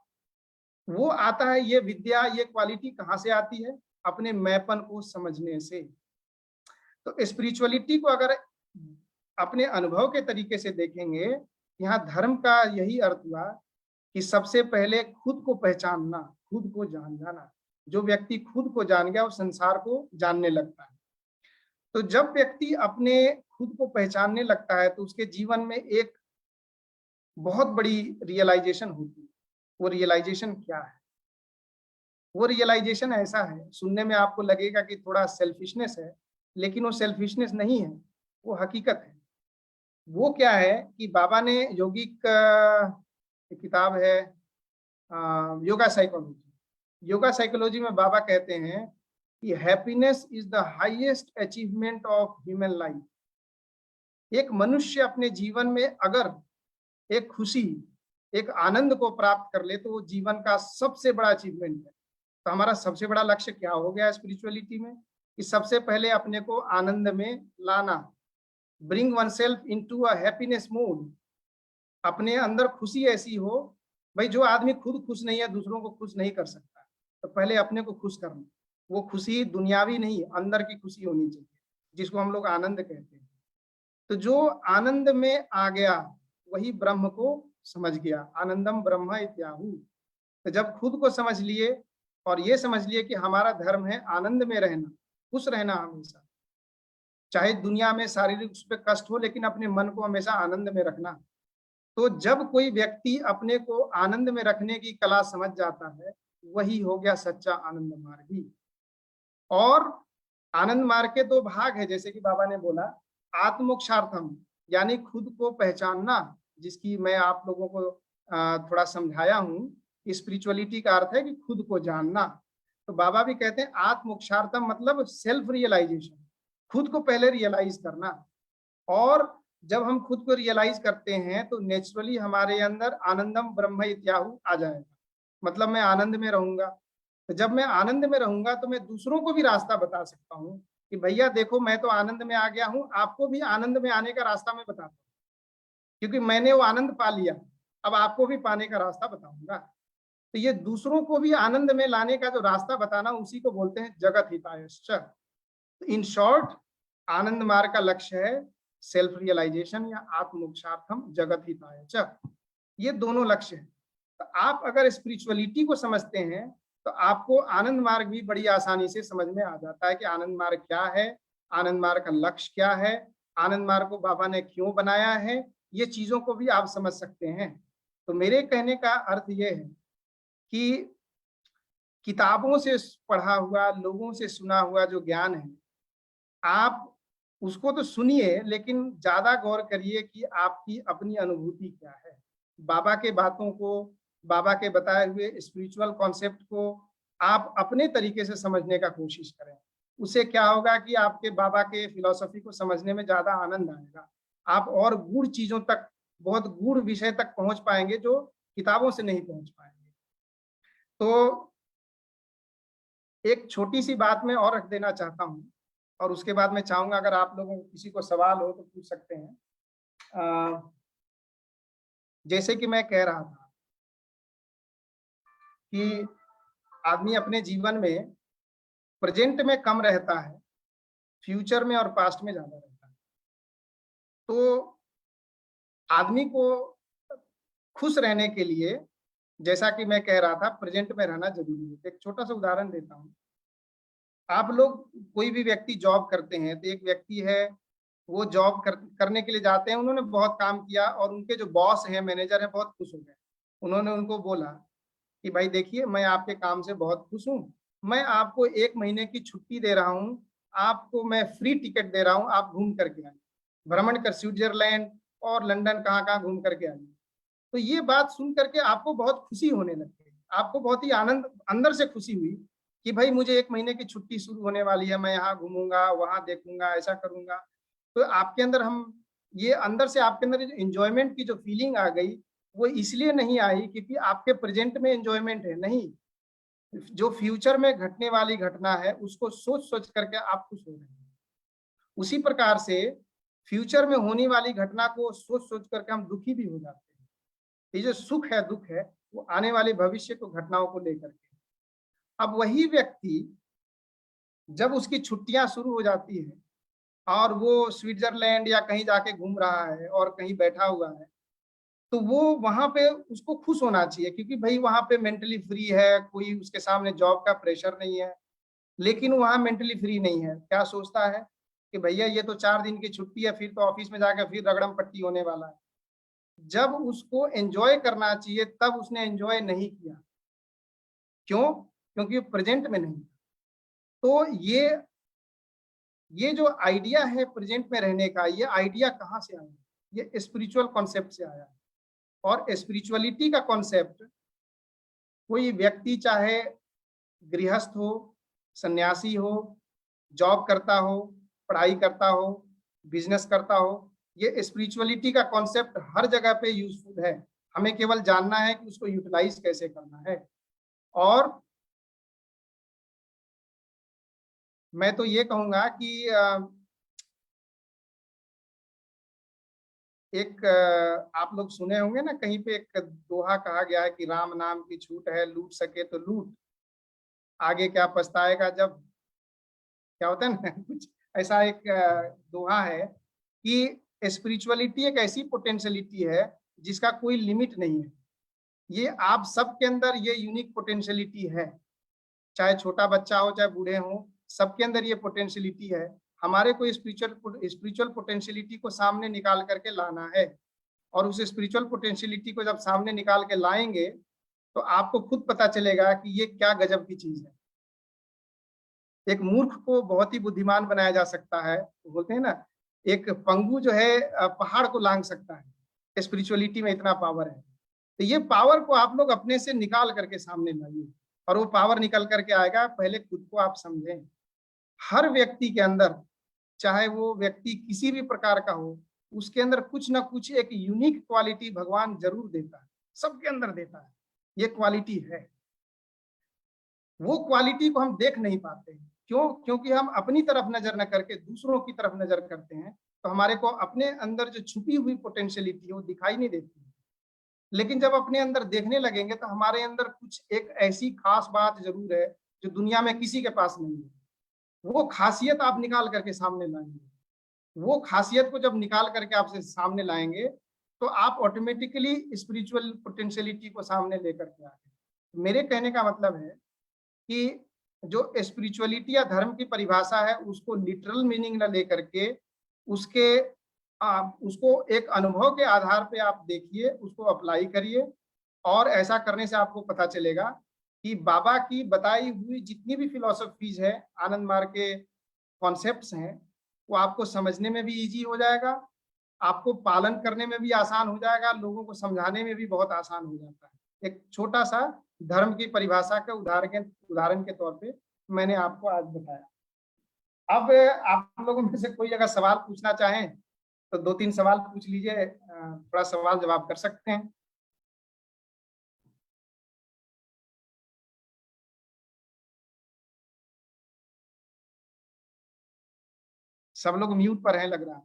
वो आता है, ये विद्या, ये क्वालिटी कहाँ से आती है? अपने मैपन को समझने से। तो स्पिरिचुअलिटी को अगर अपने अनुभव के तरीके से देखेंगे, यहाँ धर्म का यही अर्थ हुआ कि सबसे पहले खुद को पहचानना, खुद को जान जाना। जो व्यक्ति खुद को जान गया वो संसार को जानने लगता है। तो जब व्यक्ति अपने खुद को पहचानने लगता है, तो उसके जीवन में एक बहुत बड़ी रियलाइजेशन होती है। वो रियलाइजेशन क्या है? वो रियलाइजेशन ऐसा है, सुनने में आपको लगेगा कि थोड़ा सेल्फिशनेस है, लेकिन वो सेल्फिशनेस नहीं है, वो हकीकत है। वो क्या है कि बाबा ने यौगिक किताब है योगा साइकोलॉजी। योगा साइकोलॉजी में बाबा कहते हैं कि happiness is the highest achievement of human life. एक मनुष्य अपने जीवन में अगर एक खुशी, एक आनंद को प्राप्त कर ले, तो वो जीवन का सबसे बड़ा अचीवमेंट है। तो हमारा सबसे बड़ा लक्ष्य क्या हो गया स्पिरिचुअलिटी में? कि सबसे पहले अपने को आनंद में लाना, bring one self into a happiness mood. अपने अंदर खुशी ऐसी हो, भाई जो आदमी खुद खुश नहीं है दूसरों को खुश नहीं कर सकता, तो पहले अपने को खुश करना। वो खुशी दुनियावी नहीं, अंदर की खुशी होनी चाहिए, जिसको हम लोग आनंद कहते हैं। तो जो आनंद में आ गया वही ब्रह्म को समझ गया, आनंदम ब्रह्म इत्याहु। तो जब खुद को समझ लिए और ये समझ लिए कि हमारा धर्म है आनंद में रहना, खुश रहना हमेशा, चाहे दुनिया में शारीरिक उस पर कष्ट हो, लेकिन अपने मन को हमेशा आनंद में रखना। तो जब कोई व्यक्ति अपने को आनंद में रखने की कला समझ जाता है, वही हो गया सच्चा आनंद मार्गी। और आनंद मार्ग के 2 भाग है, जैसे कि बाबा ने बोला, आत्मोक्षार्थम यानी खुद को पहचानना, जिसकी मैं आप लोगों को थोड़ा समझाया हूँ। स्पिरिचुअलिटी का अर्थ है कि खुद को जानना। तो बाबा भी कहते हैं आत्मोक्षार्थम मतलब सेल्फ रियलाइजेशन, खुद को पहले रियलाइज करना। और जब हम खुद को रियलाइज करते हैं तो नेचुरली हमारे अंदर आनंदम ब्रह्म इत्याहु आ जाएगा, मतलब मैं आनंद में रहूंगा। तो जब मैं आनंद में रहूंगा तो मैं दूसरों को भी रास्ता बता सकता हूँ कि भैया देखो मैं तो आनंद में आ गया हूँ, आपको भी आनंद में आने का रास्ता मैं बताता हूँ, क्योंकि मैंने वो आनंद पा लिया, अब आपको भी पाने का रास्ता बताऊंगा। तो ये दूसरों को भी आनंद में लाने का जो रास्ता बताना, उसी को बोलते हैं जगत हितायश्च। इन शॉर्ट, आनंद मार्ग का लक्ष्य है सेल्फ रियलाइजेशन या आत्मोक्षार्थम जगत हिताय च। ये दोनों लक्ष्य हैं। तो आप अगर स्पिरिचुअलिटी को समझते हैं तो आपको आनंद मार्ग भी बड़ी आसानी से समझ में आ जाता है कि आनंद मार्ग क्या है, आनंद मार्ग का लक्ष्य क्या है, आनंद मार्ग को बाबा ने क्यों बनाया है, ये चीजों को भी आप समझ सकते हैं। तो मेरे कहने का अर्थ ये है कि किताबों से पढ़ा हुआ, लोगों से सुना हुआ जो ज्ञान है, आप उसको तो सुनिए, लेकिन ज्यादा गौर करिए कि आपकी अपनी अनुभूति क्या है। बाबा के बातों को, बाबा के बताए हुए स्पिरिचुअल कॉन्सेप्ट को आप अपने तरीके से समझने का कोशिश करें। उससे क्या होगा कि आपके बाबा के फिलॉसफी को समझने में ज्यादा आनंद आएगा। आप और गूढ़ चीजों तक, बहुत गूढ़ विषय तक पहुंच पाएंगे जो किताबों से नहीं पहुंच पाएंगे। तो एक छोटी सी बात मैं और रख देना चाहता हूँ, और उसके बाद मैं चाहूंगा अगर आप लोगों को किसी को सवाल हो तो पूछ सकते हैं। जैसे कि मैं कह रहा था कि आदमी अपने जीवन में प्रेजेंट में कम रहता है, फ्यूचर में और पास्ट में ज्यादा रहता है। तो आदमी को खुश रहने के लिए, जैसा कि मैं कह रहा था, प्रेजेंट में रहना जरूरी है। एक छोटा सा उदाहरण देता हूँ। आप लोग, कोई भी व्यक्ति जॉब करते हैं, तो एक व्यक्ति है, वो जॉब करने के लिए जाते हैं, उन्होंने बहुत काम किया और उनके जो बॉस हैं, मैनेजर हैं, बहुत खुश हो गए। उन्होंने उनको बोला कि भाई देखिए, मैं आपके काम से बहुत खुश हूँ, मैं आपको 1 महीने की छुट्टी दे रहा हूँ, आपको मैं फ्री टिकट दे रहा हूँ, आप घूम करके आइए, भ्रमण कर स्विट्जरलैंड और लंदन कहाँ कहाँ घूम करके आइए। तो ये बात सुन करके आपको बहुत खुशी होने लग गई, आपको बहुत ही आनंद, अंदर से खुशी हुई कि भाई मुझे 1 महीने की छुट्टी शुरू होने वाली है, मैं यहाँ घूमूंगा, वहां देखूंगा, ऐसा करूंगा। तो आपके अंदर, हम ये अंदर से आपके अंदर एंजॉयमेंट की जो फीलिंग आ गई, वो इसलिए नहीं आई क्योंकि आपके प्रेजेंट में एंजॉयमेंट है, नहीं, जो फ्यूचर में घटने वाली घटना है उसको सोच सोच करके आप खुश हो रहे हैं। उसी प्रकार से फ्यूचर में होने वाली घटना को सोच सोच करके हम दुखी भी हो जाते हैं। ये जो सुख है, दुख है, वो आने वाले भविष्य को, घटनाओं को लेकर के। अब वही व्यक्ति जब उसकी छुट्टियां शुरू हो जाती है और वो स्विट्जरलैंड या कहीं जाके घूम रहा है और कहीं बैठा हुआ है, तो वो वहां पे उसको खुश होना चाहिए क्योंकि भाई वहां पे मेंटली फ्री है, कोई उसके सामने जॉब का प्रेशर नहीं है। लेकिन वहां मेंटली फ्री नहीं है, क्या सोचता है कि भैया ये तो 4 दिन की छुट्टी है, फिर तो ऑफिस में जाकर फिर रगड़म पट्टी होने वाला है। जब उसको एंजॉय करना चाहिए तब उसने एंजॉय नहीं किया। क्यों? क्योंकि प्रेजेंट में नहीं। तो ये जो आइडिया है प्रेजेंट में रहने का, ये आइडिया कहाँ से आया? ये स्पिरिचुअल कॉन्सेप्ट से आया है। और स्पिरिचुअलिटी का कॉन्सेप्ट, कोई व्यक्ति चाहे गृहस्थ हो, सन्यासी हो, जॉब करता हो, पढ़ाई करता हो, बिजनेस करता हो, ये स्पिरिचुअलिटी का कॉन्सेप्ट हर जगह पे यूजफुल है। हमें केवल जानना है कि उसको यूटिलाइज कैसे करना है। और मैं तो ये कहूंगा कि एक आप लोग सुने होंगे ना, कहीं पे एक दोहा कहा गया है कि राम नाम की छूट है, लूट सके तो लूट, आगे क्या पछताएगा जब, क्या होता है ना कुछ ऐसा एक दोहा है कि स्पिरिचुअलिटी एक ऐसी पोटेंशियलिटी है जिसका कोई लिमिट नहीं है। ये आप सबके अंदर ये यूनिक पोटेंशियलिटी है, चाहे छोटा बच्चा हो चाहे बूढ़े हो, सबके अंदर ये पोटेंशियलिटी है। हमारे को स्पिरिचुअल पोटेंशियलिटी को सामने निकाल करके लाना है। और उस स्पिरिचुअल पोटेंशियलिटी को जब सामने निकाल के लाएंगे तो आपको खुद पता चलेगा कि ये क्या गजब की चीज है। एक मूर्ख को बहुत ही बुद्धिमान बनाया जा सकता है, बोलते हैं ना, एक पंगु जो है पहाड़ को लांग सकता है। स्पिरिचुअलिटी में इतना पावर है। तो ये पावर को आप लोग अपने से निकाल करके सामने लाइए, और वो पावर निकल करके आएगा, पहले खुद को आप समझें। हर व्यक्ति के अंदर, चाहे वो व्यक्ति किसी भी प्रकार का हो, उसके अंदर कुछ ना कुछ एक यूनिक क्वालिटी भगवान जरूर देता है, सबके अंदर देता है। ये क्वालिटी है, वो क्वालिटी को हम देख नहीं पाते हैं। क्यों? क्योंकि हम अपनी तरफ नजर न करके दूसरों की तरफ नजर करते हैं, तो हमारे को अपने अंदर जो छुपी हुई पोटेंशियलिटी है वो दिखाई नहीं देती है। लेकिन जब अपने अंदर देखने लगेंगे तो हमारे अंदर कुछ एक ऐसी खास बात जरूर है जो दुनिया में किसी के पास नहीं है। वो खासियत आप निकाल करके सामने लाएंगे। वो खासियत को जब निकाल करके आपसे सामने लाएंगे तो आप ऑटोमेटिकली स्पिरिचुअल पोटेंशियलिटी को सामने लेकर के आएंगे। मेरे कहने का मतलब है कि जो स्पिरिचुअलिटी या धर्म की परिभाषा है उसको लिटरल मीनिंग न लेकर के उसके उसको एक अनुभव के आधार पे आप देखिए, उसको अप्लाई करिए। और ऐसा करने से आपको पता चलेगा कि बाबा की बताई हुई जितनी भी फिलॉसफीज है, आनंद मार्ग के कॉन्सेप्ट्स हैं, वो आपको समझने में भी इजी हो जाएगा, आपको पालन करने में भी आसान हो जाएगा, लोगों को समझाने में भी बहुत आसान हो जाता है। एक छोटा सा धर्म की परिभाषा के उदाहरण के तौर पे मैंने आपको आज बताया। अब आप लोगों में से कोई अगर सवाल पूछना चाहें तो 2-3 सवाल पूछ लीजिए, थोड़ा सवाल जवाब कर सकते हैं। सब लोग म्यूट पर हैं लग रहा है।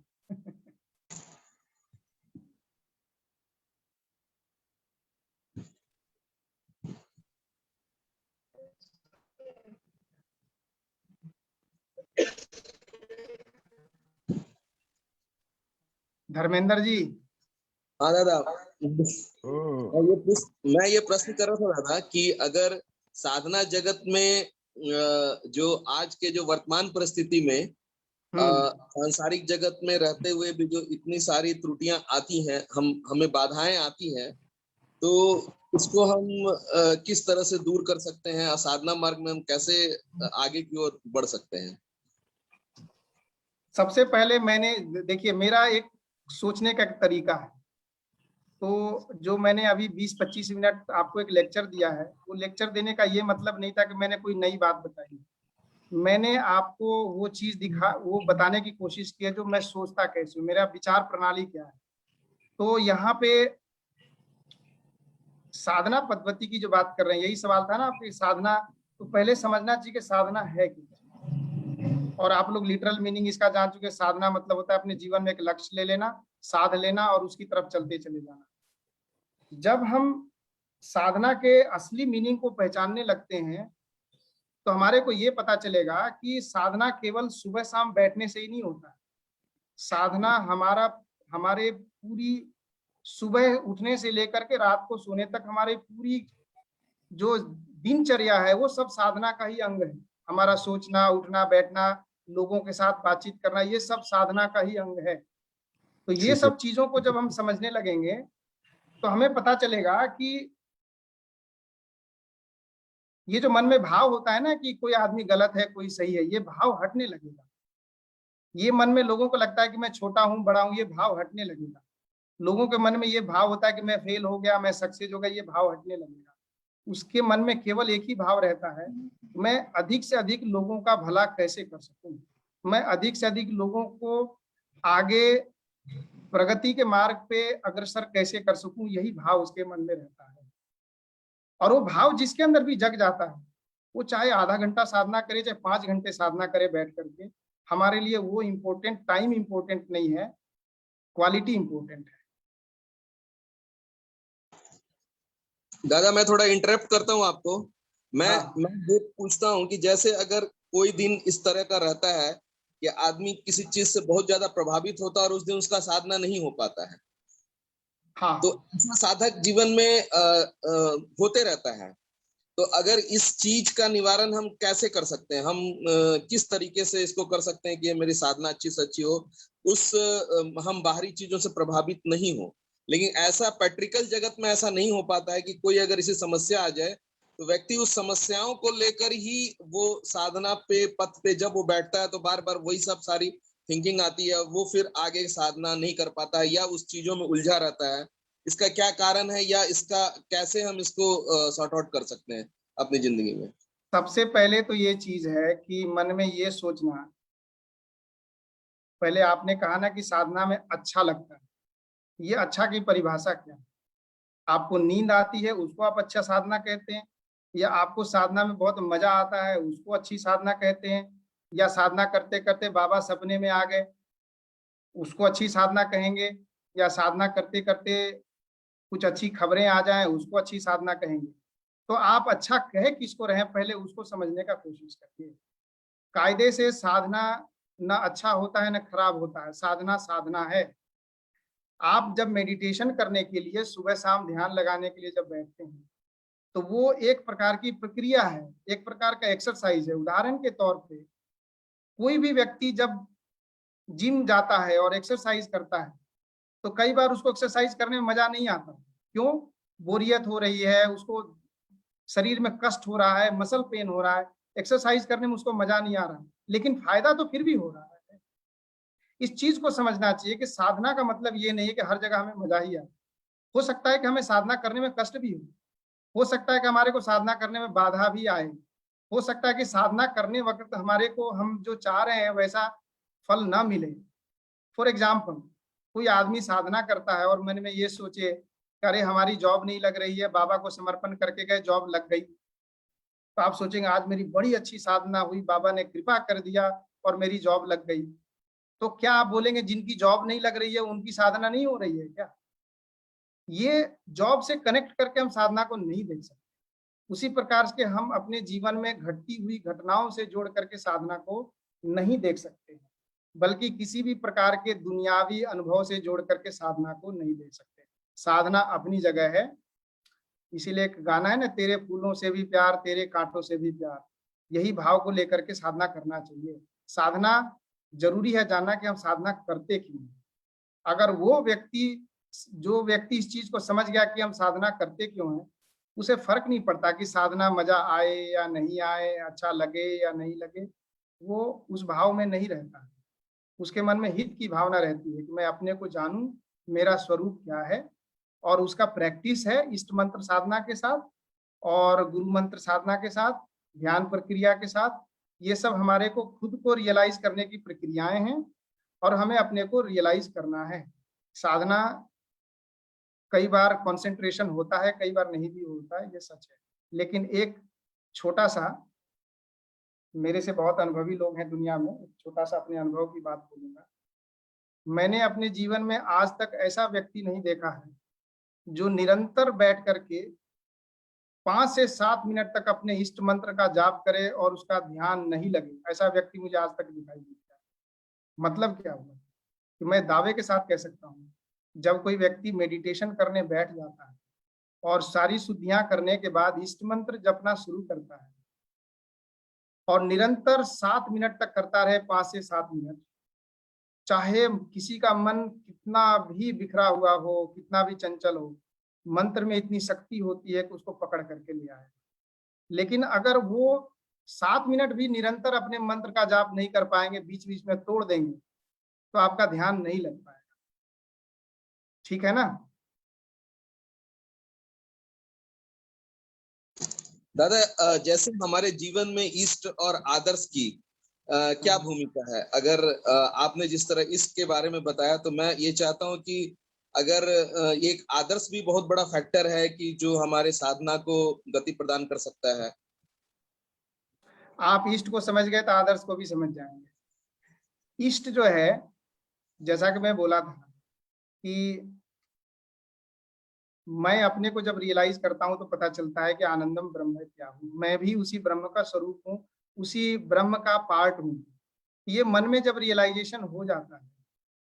धर्मेंद्र जी। हाँ दादा, मैं ये प्रश्न कर रहा था दादा कि अगर साधना जगत में जो आज के जो वर्तमान परिस्थिति में सांसारिक जगत में रहते हुए भी जो इतनी सारी त्रुटियां आती हैं, हमें बाधाएं आती हैं, तो इसको हम किस तरह से दूर कर सकते हैं? साधना मार्ग में हम कैसे आगे की ओर बढ़ सकते हैं? सबसे पहले मैंने देखिए, मेरा एक सोचने का तरीका है। तो जो मैंने अभी 20-25 मिनट आपको एक लेक्चर दिया है, वो लेक्चर देने का ये मतलब नहीं था कि मैंने कोई नई बात बताई। मैंने आपको वो बताने की कोशिश की है जो मैं सोचता कैसे हूँ, मेरा विचार प्रणाली क्या है। तो यहाँ पे साधना पद्धति की जो बात कर रहे हैं, यही सवाल था ना आपकी, साधना। तो पहले समझना चाहिए कि साधना है क्या। और आप लोग लिटरल मीनिंग इसका जान चुके, साधना मतलब होता है अपने जीवन में एक लक्ष्य ले लेना, साध लेना और उसकी तरफ चलते चले जाना। जब हम साधना के असली मीनिंग को पहचानने लगते हैं तो हमारे को ये पता चलेगा कि साधना केवल सुबह शाम बैठने से ही नहीं होता। साधना हमारे पूरी सुबह उठने से लेकर के रात को सोने तक हमारी पूरी जो दिनचर्या है वो सब साधना का ही अंग है। हमारा सोचना, उठना, बैठना, लोगों के साथ बातचीत करना, ये सब साधना का ही अंग है। तो ये सब चीजों को जब हम समझने लगेंगे तो हमें पता चलेगा कि ये जो मन में भाव होता है ना कि कोई आदमी गलत है, कोई सही है, ये भाव हटने लगेगा। ये मन में लोगों को लगता है कि मैं छोटा हूँ, बड़ा हूँ, ये भाव हटने लगेगा। लोगों के मन में ये भाव होता है कि मैं फेल हो गया, मैं सक्सेस हो गया, ये भाव हटने लगेगा। उसके मन में केवल एक ही भाव रहता है, मैं अधिक से अधिक लोगों का भला कैसे कर सकूं, मैं अधिक से अधिक लोगों को आगे प्रगति के मार्ग पे अग्रसर कैसे कर सकूं, यही भाव उसके मन में रहता है। और वो भाव जिसके अंदर भी जग जाता है, वो चाहे आधा घंटा साधना करे, चाहे 5 घंटे साधना करे बैठ करके, हमारे लिए वो इम्पोर्टेंट, टाइम इम्पोर्टेंट नहीं है, क्वालिटी इम्पोर्टेंट है। दादा मैं थोड़ा इंटरप्ट करता हूँ आपको। मैं हाँ। मैं ये पूछता हूँ कि जैसे अगर कोई दिन इस तरह का रहता है कि आदमी किसी चीज से बहुत ज्यादा प्रभावित होता है और उस दिन उसका साधना नहीं हो पाता है, हाँ। तो ऐसा साधक जीवन में होते रहता है। तो अगर इस चीज का निवारण हम कैसे कर सकते हैं? हम किस तरीके से इसको कर सकते हैं कि ये मेरी साधना अच्छी से अच्छी हो, हम बाहरी चीजों से प्रभावित नहीं हो? लेकिन ऐसा प्रैक्टिकल जगत में ऐसा नहीं हो पाता है कि कोई अगर इसी समस्या आ जाए तो व्यक्ति उस समस्याओं को लेकर ही वो साधना पे पथ पे जब वो बैठता है तो बार बार वही सब सारी थिंकिंग आती है, वो फिर आगे साधना नहीं कर पाता है या उस चीजों में उलझा रहता है। इसका क्या कारण है या इसका कैसे हम इसको सॉर्ट आउट कर सकते हैं अपनी जिंदगी में? सबसे पहले तो ये चीज है कि मन में ये सोचना, पहले आपने कहा ना कि साधना में अच्छा लगता है, ये अच्छा की परिभाषा क्या है? आपको नींद आती है उसको आप अच्छा साधना कहते हैं, या आपको साधना में बहुत मजा आता है उसको अच्छी साधना कहते हैं, या साधना करते करते बाबा सपने में आ गए उसको अच्छी साधना कहेंगे, या साधना करते करते कुछ अच्छी खबरें आ जाएं उसको अच्छी साधना कहेंगे? तो आप अच्छा कहे किसको रहे, पहले उसको समझने का कोशिश करिए। कायदे से साधना ना अच्छा होता है ना खराब होता है, साधना साधना है। आप जब मेडिटेशन करने के लिए सुबह शाम ध्यान लगाने के लिए जब बैठते हैं तो वो एक प्रकार की प्रक्रिया है, एक प्रकार का एक्सरसाइज है। उदाहरण के तौर पे कोई भी व्यक्ति जब जिम जाता है और एक्सरसाइज करता है तो कई बार उसको एक्सरसाइज करने में मजा नहीं आता। क्यों? बोरियत हो रही है उसको, शरीर में कष्ट हो रहा है, मसल पेन हो रहा है, एक्सरसाइज करने में उसको मजा नहीं आ रहा, लेकिन फायदा तो फिर भी हो रहा है। इस चीज को समझना चाहिए कि साधना का मतलब ये नहीं है कि हर जगह हमें मजा ही आए। हो सकता है कि हमें साधना करने में कष्ट भी हो सकता है कि हमारे को साधना करने में बाधा भी आए, हो सकता है कि साधना करने वक्त हमारे को हम जो चाह रहे हैं वैसा फल ना मिले। फॉर एग्जाम्पल, कोई आदमी साधना करता है और मन में ये सोचे कि अरे हमारी जॉब नहीं लग रही है, बाबा को समर्पण करके गए, जॉब लग गई। तो आप सोचेंगे आज मेरी बड़ी अच्छी साधना हुई, बाबा ने कृपा कर दिया और मेरी जॉब लग गई। तो क्या आप बोलेंगे जिनकी जॉब नहीं लग रही है उनकी साधना नहीं हो रही है क्या? ये जॉब से कनेक्ट करके हम साधना को नहीं देख सकते। उसी प्रकार से हम अपने जीवन में घटती हुई घटनाओं से जोड़ करके साधना को नहीं देख सकते हैं, बल्कि किसी भी प्रकार के दुनियावी अनुभव से जोड़ करके साधना को नहीं देख सकते। साधना अपनी जगह है। इसीलिए एक गाना है ना, तेरे फूलों से भी प्यार, तेरे कांटों से भी प्यार। यही भाव को लेकर के साधना करना चाहिए। साधना जरूरी है जानना कि हम साधना करते क्यों हैं। अगर वो व्यक्ति, जो व्यक्ति इस चीज को समझ गया कि हम साधना करते क्यों हैं, उसे फर्क नहीं पड़ता कि साधना मजा आए या नहीं आए, अच्छा लगे या नहीं लगे, वो उस भाव में नहीं रहता। उसके मन में हित की भावना रहती है कि मैं अपने को जानूं, मेरा स्वरूप क्या है। और उसका प्रैक्टिस है इष्ट मंत्र साधना के साथ और गुरु मंत्र साधना के साथ, ध्यान प्रक्रिया के साथ। ये सब हमारे को खुद को रियलाइज करने की प्रक्रियाएं हैं और हमें अपने को रियलाइज करना है। साधना कई बार कंसंट्रेशन होता है, कई बार नहीं भी होता है, ये सच है। लेकिन एक छोटा सा, मेरे से बहुत अनुभवी लोग हैं दुनिया में, एक छोटा सा अपने अनुभव की बात बोलूंगा। मैंने अपने जीवन में आज तक ऐसा व्यक्ति नहीं देखा है जो निरंतर बैठ करके 5 से 7 मिनट तक अपने इष्ट मंत्र का जाप करे और उसका ध्यान नहीं लगे। ऐसा व्यक्ति मुझे आज तक दिखाई नहीं दिया। मतलब क्या हुआ कि मैं दावे के साथ कह सकता हूँ, जब कोई व्यक्ति मेडिटेशन करने बैठ जाता है और सारी शुद्धियां करने के बाद इष्ट मंत्र जपना शुरू करता है और निरंतर 7 मिनट तक करता रहे, 5 से 7 मिनट, चाहे किसी का मन कितना भी बिखरा हुआ हो, कितना भी चंचल हो, मंत्र में इतनी शक्ति होती है कि उसको पकड़ करके ले आए। लेकिन अगर वो 7 मिनट भी निरंतर अपने मंत्र का जाप नहीं कर पाएंगे, बीच बीच में तोड़ देंगे, तो आपका ध्यान नहीं लग पाएगा। ठीक है ना? दादा, जैसे हमारे जीवन में इष्ट और आदर्श की क्या भूमिका है? अगर आपने जिस तरह इसके बारे में बताया, तो मैं ये चाहता हूँ कि अगर एक आदर्श भी बहुत बड़ा फैक्टर है कि जो हमारे साधना को गति प्रदान कर सकता है। आप इष्ट को समझ गए तो आदर्श को भी समझ जाएंगे। इष्ट जो है, जैसा कि मैं बोला था कि मैं अपने को जब रियलाइज करता हूं तो पता चलता है कि आनंदम ब्रह्म क्या हूँ, मैं भी उसी ब्रह्म का स्वरूप हूँ, उसी ब्रह्म का पार्ट हूँ। ये मन में जब रियलाइजेशन हो जाता है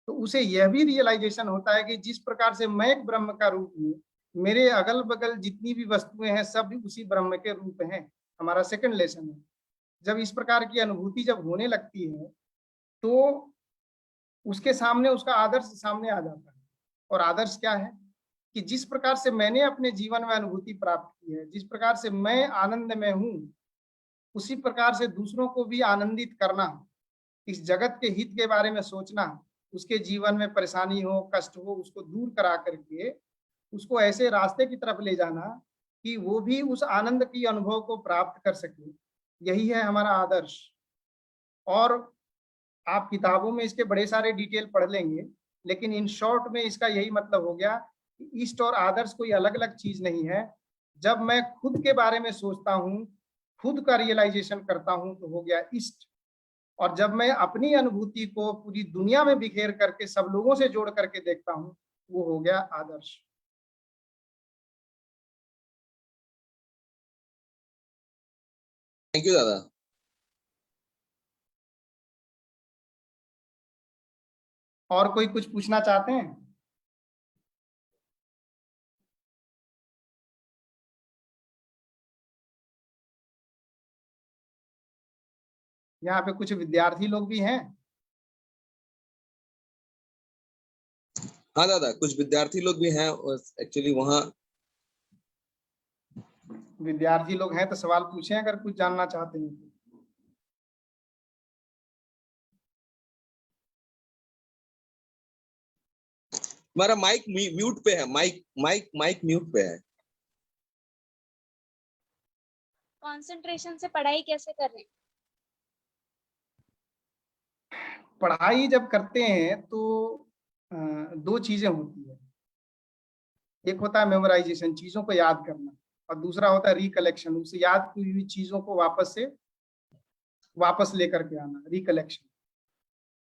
तो उसे यह भी रियलाइजेशन होता है कि जिस प्रकार से मैं एक ब्रह्म का रूप हूँ, मेरे अगल बगल जितनी भी वस्तुएं हैं सब भी उसी ब्रह्म के रूप हैं। हमारा सेकंड लेसन है। जब इस प्रकार की अनुभूति जब होने लगती है तो उसके सामने उसका आदर्श सामने आ जाता है। और आदर्श क्या है कि जिस प्रकार से मैंने अपने जीवन में अनुभूति प्राप्त की है, जिस प्रकार से मैं आनंद में हूँ, उसी प्रकार से दूसरों को भी आनंदित करना, इस जगत के हित के बारे में सोचना, उसके जीवन में परेशानी हो, कष्ट हो, उसको दूर करा करके उसको ऐसे रास्ते की तरफ ले जाना कि वो भी उस आनंद की अनुभव को प्राप्त कर सके। यही है हमारा आदर्श। और आप किताबों में इसके बड़े सारे डिटेल पढ़ लेंगे, लेकिन इन शॉर्ट में इसका यही मतलब हो गया कि इष्ट और आदर्श कोई अलग अलग चीज नहीं है। जब मैं खुद के बारे में सोचता हूँ, खुद का रियलाइजेशन करता हूँ, तो हो गया इष्ट। और जब मैं अपनी अनुभूति को पूरी दुनिया में बिखेर करके सब लोगों से जोड़ करके देखता हूँ, वो हो गया आदर्श। थैंक यू दादा। और कोई कुछ पूछना चाहते हैं? यहाँ पे कुछ विद्यार्थी लोग भी हैं। हाँ दादा, कुछ विद्यार्थी लोग भी हैं एक्चुअली वहाँ। विद्यार्थी लोग हैं तो सवाल पूछें अगर कुछ जानना चाहते हैं। हमारा माइक म्यूट पे है, माइक म्यूट पे है। कंसंट्रेशन से पढ़ाई कैसे कर रहे हैं? पढ़ाई जब करते हैं तो दो चीजें होती है। एक होता है मेमोराइजेशन, चीजों को याद करना, और दूसरा होता है रिकलेक्शन, उसे याद की हुई चीजों को वापस लेकर के आना, रिकलेक्शन।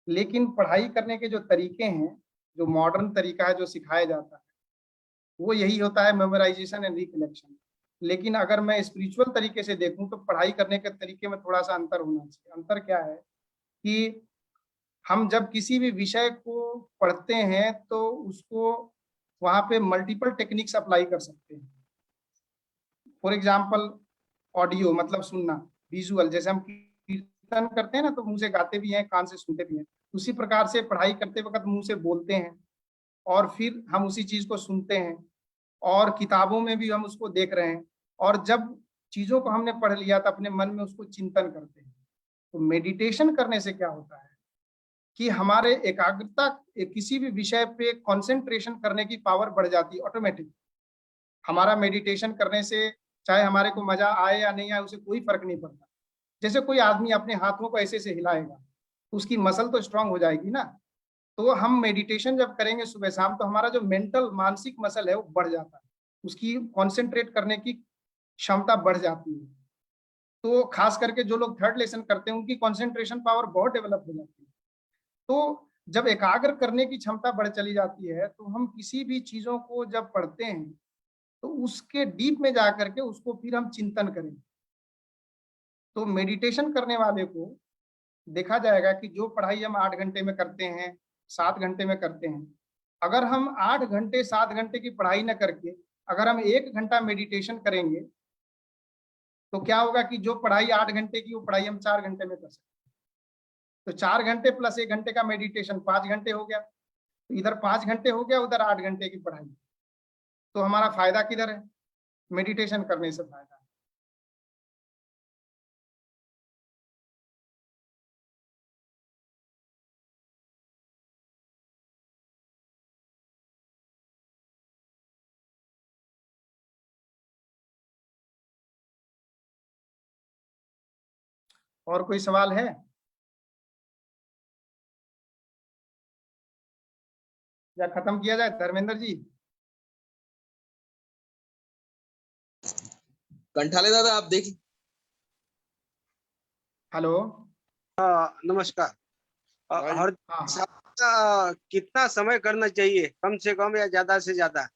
लेकिन पढ़ाई करने के जो तरीके हैं, जो मॉडर्न तरीका है जो सिखाया जाता है, वो यही होता है, मेमोराइजेशन एंड रिकलेक्शन। लेकिन अगर मैं स्पिरिचुअल तरीके से देखूं तो पढ़ाई करने के तरीके में थोड़ा सा अंतर होना चाहिए। अंतर क्या है कि हम जब किसी भी विषय को पढ़ते हैं तो उसको वहां पे मल्टीपल टेक्निक्स अप्लाई कर सकते हैं। फॉर एग्जाम्पल ऑडियो मतलब सुनना, विजुअल, जैसे हम कीर्तन करते हैं ना तो मुंह से गाते भी हैं, कान से सुनते भी हैं, उसी प्रकार से पढ़ाई करते वक्त मुंह से बोलते हैं और फिर हम उसी चीज को सुनते हैं, और किताबों में भी हम उसको देख रहे हैं, और जब चीजों को हमने पढ़ लिया तो अपने मन में उसको चिंतन करते हैं। तो मेडिटेशन करने से क्या होता है कि हमारे एकाग्रता, किसी भी विषय पे कंसंट्रेशन करने की पावर बढ़ जाती है ऑटोमेटिक। हमारा मेडिटेशन करने से चाहे हमारे को मजा आए या नहीं आए, उसे कोई फर्क नहीं पड़ता। जैसे कोई आदमी अपने हाथों को ऐसे से हिलाएगा, उसकी मसल तो स्ट्रांग हो जाएगी ना। तो हम मेडिटेशन जब करेंगे सुबह शाम तो हमारा जो मेंटल मानसिक मसल है वो बढ़ जाता है, उसकी कॉन्सेंट्रेट करने की क्षमता बढ़ जाती है। तो खास करके जो लोग थर्ड लेसन करते हैं उनकी कॉन्सेंट्रेशन पावर बहुत डेवलप हो जाती है। तो जब एकाग्र करने की क्षमता बढ़ चली जाती है तो हम किसी भी चीजों को जब पढ़ते हैं तो उसके डीप में जाकर के उसको फिर हम चिंतन करें। तो मेडिटेशन करने वाले को देखा जाएगा कि जो पढ़ाई हम 8 घंटे में करते हैं, 7 घंटे में करते हैं, अगर हम 8 घंटे 7 घंटे की पढ़ाई न करके अगर हम 1 घंटा मेडिटेशन करेंगे तो क्या होगा कि जो पढ़ाई 8 घंटे की वो पढ़ाई हम 4 घंटे में कर सकते हैं। तो 4 घंटे प्लस 1 घंटे का मेडिटेशन 5 घंटे हो गया। तो इधर 5 घंटे हो गया, उधर 8 घंटे की पढ़ाई। तो हमारा फायदा किधर है? मेडिटेशन करने से फायदा है। और कोई सवाल है? या खत्म किया जाए धर्मेंद्र जी? कंठाले दादा आप देखिए। हेलो, नमस्कार। हर हाँ साथ कितना समय करना चाहिए, कम से कम या ज्यादा से ज्यादा?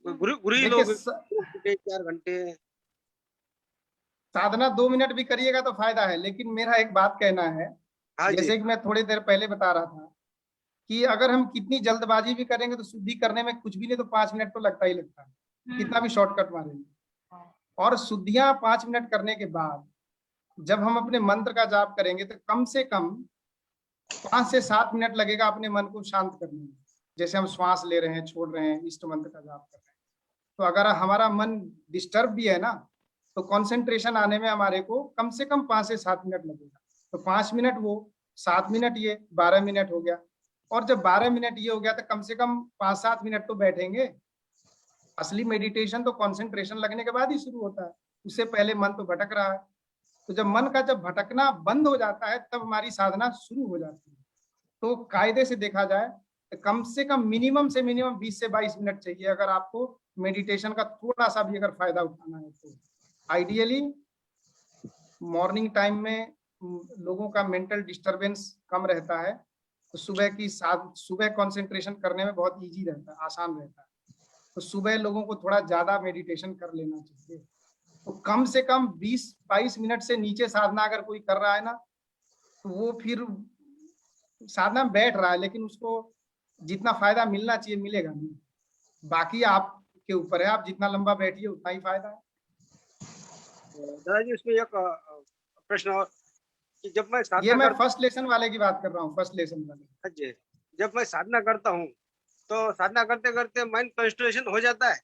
गुरु देखिए, लोग 4 घंटे। साधना 2 मिनट भी करिएगा तो फायदा है, लेकिन मेरा एक बात कहना है, हाँ जी। जैसे कि मैं थोड़ी देर पहले बता रहा था कि अगर हम कितनी जल्दबाजी भी करेंगे तो शुद्धि करने में कुछ भी नहीं तो 5 मिनट तो लगता ही लगता है, कितना भी शॉर्टकट मारेंगे। और शुद्धियां 5 मिनट करने के बाद जब हम अपने मंत्र का जाप करेंगे तो कम से कम 5 से 7 मिनट लगेगा अपने मन को शांत करने में। जैसे हम श्वास ले रहे हैं, छोड़ रहे हैं, इष्ट मंत्र का जाप कर रहे हैं, तो अगर हमारा मन डिस्टर्ब भी है ना तो कंसंट्रेशन आने में हमारे को कम से कम 5 से 7 मिनट लगेगा। तो 5 मिनट वो, 7 मिनट ये, 12 मिनट हो गया। और जब 12 मिनट ये हो गया तो कम से कम 5-7 मिनट तो बैठेंगे। असली मेडिटेशन तो कंसंट्रेशन लगने के बाद ही शुरू होता है, उससे पहले मन तो भटक रहा है। तो जब मन का जब भटकना बंद हो जाता है तब हमारी साधना शुरू हो जाती है। तो कायदे से देखा जाए तो कम से कम मिनिमम से मिनिमम 20 से 22 मिनट चाहिए अगर आपको मेडिटेशन का थोड़ा सा भी अगर फायदा उठाना है तो। आइडियली मॉर्निंग टाइम में लोगों का मेंटल डिस्टरबेंस कम रहता है, तो सुबह कंसंट्रेशन करने में बहुत इजी रहता है, आसान रहता है। तो सुबह लोगों को थोड़ा ज्यादा मेडिटेशन कर लेना चाहिए। तो कम से कम 20-22 मिनट से नीचे साधना अगर कोई कर रहा है ना तो वो फिर साधना में बैठ रहा है, लेकिन उसको जितना फायदा मिलना चाहिए मिलेगा नहीं। बाकी आपके ऊपर है, आप जितना लंबा बैठिए उतना ही फायदा है। दादाजी उसमें एक प्रश्न और कि जब मैं ये साधना मैं फर्स्ट लेसन वाले की बात कर रहा हूँ, फर्स्ट लेसन वाले। जी, जब मैं साधना करता हूँ तो साधना करते करते माइंड कंसंट्रेशन हो जाता है,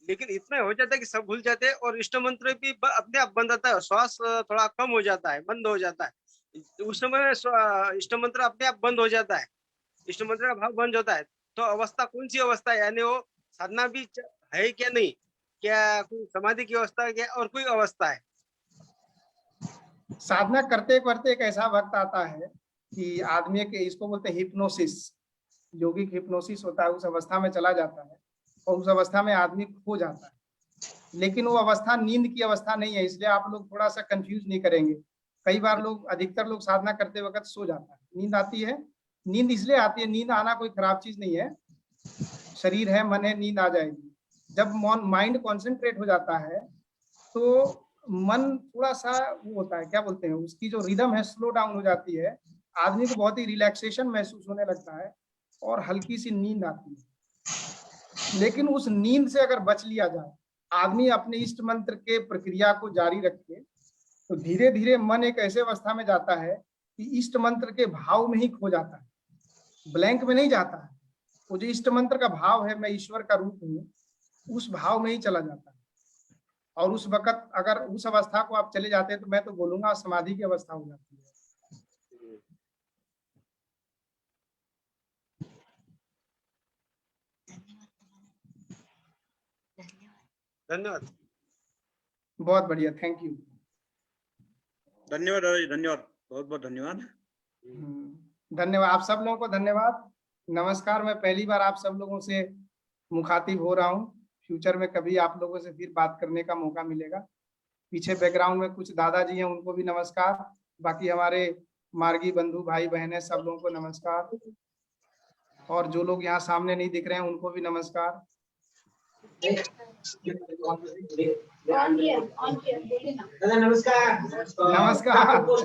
लेकिन इतना हो जाता है कि सब भूल जाते हैं और इष्ट मंत्र भी अपने आप बंद आता है, श्वास थोड़ा कम हो जाता है, बंद हो जाता है। उस समय इष्ट मंत्र अपने आप बंद हो जाता है, इष्ट मंत्र का भाव बंद होता है। तो अवस्था कौन सी अवस्था है, यानी वो साधना भी है क्या नहीं, क्या कोई समाधि की अवस्था है क्या, और कोई अवस्था है? साधना करते करते एक ऐसा वक्त आता है कि आदमी के, इसको बोलते हैं हिप्नोसिस, योगिक हिप्नोसिस होता है, उस अवस्था में चला जाता है और उस अवस्था में आदमी खो जाता है। लेकिन वो अवस्था नींद की अवस्था नहीं है, इसलिए आप लोग थोड़ा सा कंफ्यूज नहीं करेंगे। कई बार लोग, अधिकतर लोग साधना करते वक्त सो जाता है, नींद आती है। नींद इसलिए आती है, नींद आना कोई खराब चीज नहीं है, शरीर है, मन है, नींद आ जाएगी। जब माइंड कॉन्सेंट्रेट हो जाता है तो मन थोड़ा सा वो होता है, क्या बोलते हैं, उसकी जो रिदम है स्लो डाउन हो जाती है, आदमी को बहुत ही रिलैक्सेशन महसूस होने लगता है और हल्की सी नींद आती है। लेकिन उस नींद से अगर बच लिया जाए, आदमी अपने इष्ट मंत्र के प्रक्रिया को जारी रखे, तो धीरे धीरे मन एक ऐसे अवस्था में जाता है कि इष्ट मंत्र के भाव में ही खो जाता है, ब्लैंक में नहीं जाता है। वो जो इष्ट मंत्र का भाव है, मैं ईश्वर का रूप हूँ, उस भाव में ही चला जाता है। और उस वक्त अगर उस अवस्था को आप चले जाते हैं तो मैं तो बोलूंगा समाधि की अवस्था हो जाती है। धन्यवाद। बहुत बढ़िया, थैंक यू। धन्यवाद दादा जी, धन्यवाद, बहुत बहुत धन्यवाद। धन्यवाद आप सब लोगों को, धन्यवाद, नमस्कार। मैं पहली बार आप सब लोगों से मुखातिब हो रहा हूँ, फ्यूचर में कभी आप लोगों से फिर बात करने का मौका मिलेगा। पीछे बैकग्राउंड में कुछ दादाजी हैं, उनको भी नमस्कार। बाकी हमारे मार्गी बंधु भाई बहन है, सब लोगों को नमस्कार। और जो लोग यहाँ सामने नहीं दिख रहे हैं उनको भी नमस्कार। नमस्कार। नमस्कार। आपको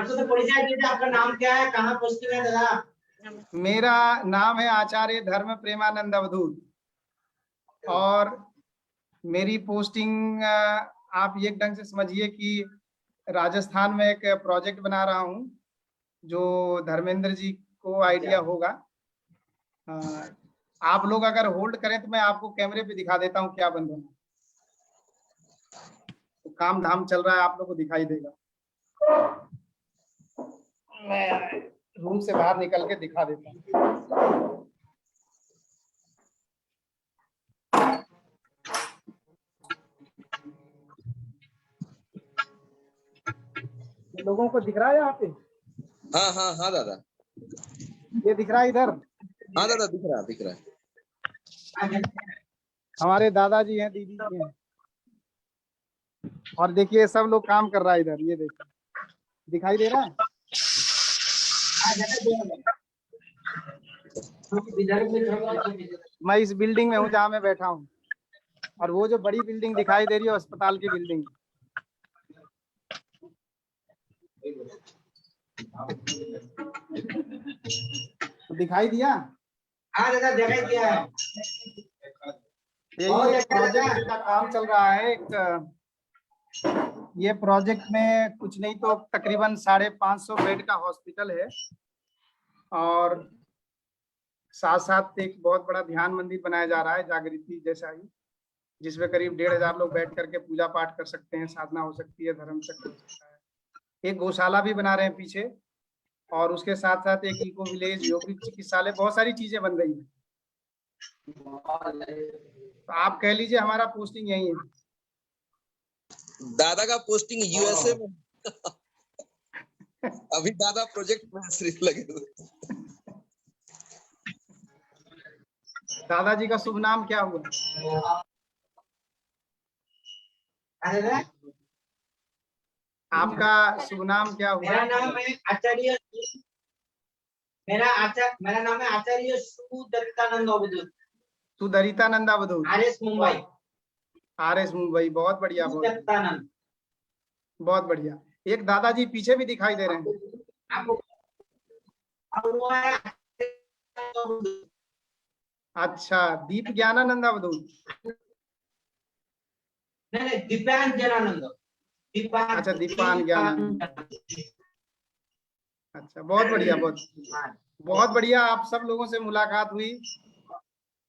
तो परिचय दीजिए, आपका नाम क्या है, कहाँ पोस्टिंग है दादा? मेरा नाम है आचार्य धर्म प्रेमानंद अवधूत और मेरी पोस्टिंग आप एक ढंग से समझिए कि राजस्थान में एक प्रोजेक्ट बना रहा हूँ, जो धर्मेंद्र जी को आइडिया होगा। आप लोग अगर होल्ड करें तो मैं आपको कैमरे पे दिखा देता हूँ क्या बन रहा है। तो काम धाम चल रहा है, आप लोग को दिखाई देगा। मैं रूम से बाहर निकल के दिखा देता हूँ। लोगों को दिख रहा है यहाँ पे? हाँ हाँ हाँ दादा, ये दिख रहा है इधर? हाँ दादा, दिख रहा है। हमारे दादाजी हैं, दीदी जी हैं, और देखिए सब लोग काम कर रहा है इधर, ये देखिए दिखाई दे रहा है? मैं इस बिल्डिंग में हूँ जहाँ मैं बैठा हूँ, और वो जो बड़ी बिल्डिंग दिखाई दे रही है अस्पताल की बिल्डिंग। दिखाई दिया? हाँ दादा, दिखाई दिया है। ये प्रोजेक्ट का काम चल रहा है। ये प्रोजेक्ट में कुछ नहीं तो तकरीबन 550 बेड का हॉस्पिटल है, और साथ साथ एक बहुत बड़ा ध्यान मंदिर बनाया जा रहा है, जागृति जैसा ही, जिसमें करीब 1500 लोग बैठ करके पूजा पाठ कर सकते हैं, साधना हो सकती है, धर्म चक्र हो सकता है। एक गौशाला भी बना रहे हैं पीछे, और उसके साथ साथ एक इको विलेज, योगिक चिकित्सालय, बहुत सारी चीजें बन रही है। तो आप कह लीजिए हमारा पोस्टिंग यही है। दादा का पोस्टिंग यूएसए में। अभी दादा प्रोजेक्ट में सिर्फ लगे हुए। दादाजी का शुभ नाम क्या हुआ? आपका शुभ नाम क्या हुआ? मेरा नाम है आचार्य, मेरा नाम है आचार्य सुदत्तानंद अवधूत। सुदरितानंद अवधूत, आरएस मुंबई। आरएस मुंबई, बहुत बढ़िया, बहुत बढ़िया। एक दादाजी पीछे भी दिखाई दे रहे हैं। अच्छा, दीप ज्ञानानंद अवधूत। नहीं, दीपान ज्ञानानंद। अच्छा, दीपान ज्ञानानंद। अच्छा, बहुत बढ़िया, बहुत बढ़िया। आप सब लोगों से मुलाकात हुई।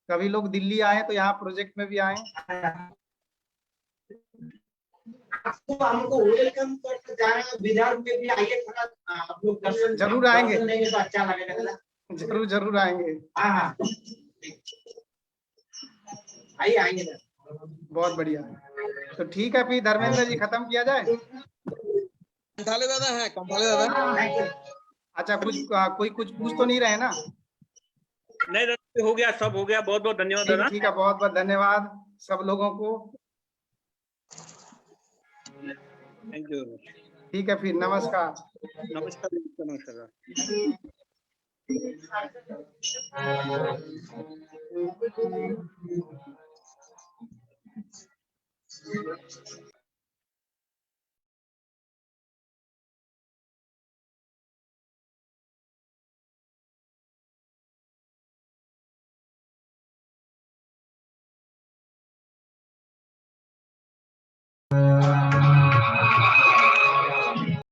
कभी लोग दिल्ली आए तो यहाँ प्रोजेक्ट में भी आए। हमको वेलकम करके जा रहे हैं, विदर्भ में भी आइए, थोड़ा आप लोग दर्शन जरूर आएंगे, तो अच्छा लगेगा। जरूर जरूर आएंगे। हाँ हाँ आइए आएंगे सर। बहुत बढ़िया। तो ठीक है, फिर धर्मेंद्र जी खत्म किया जाए। कंठाले दादा है, कंठाले दादा। Thank you. अच्छा, कोई कुछ पूछ तो नहीं रहे ना? नहीं दादा, हो गया, सब हो गया। बहुत बहुत धन्यवाद दादा। ठीक है, बहुत बहुत धन्यवाद सब लोगों को। Thank you. ठीक है, फिर नमस्कार। नमस्कार नमस्कार।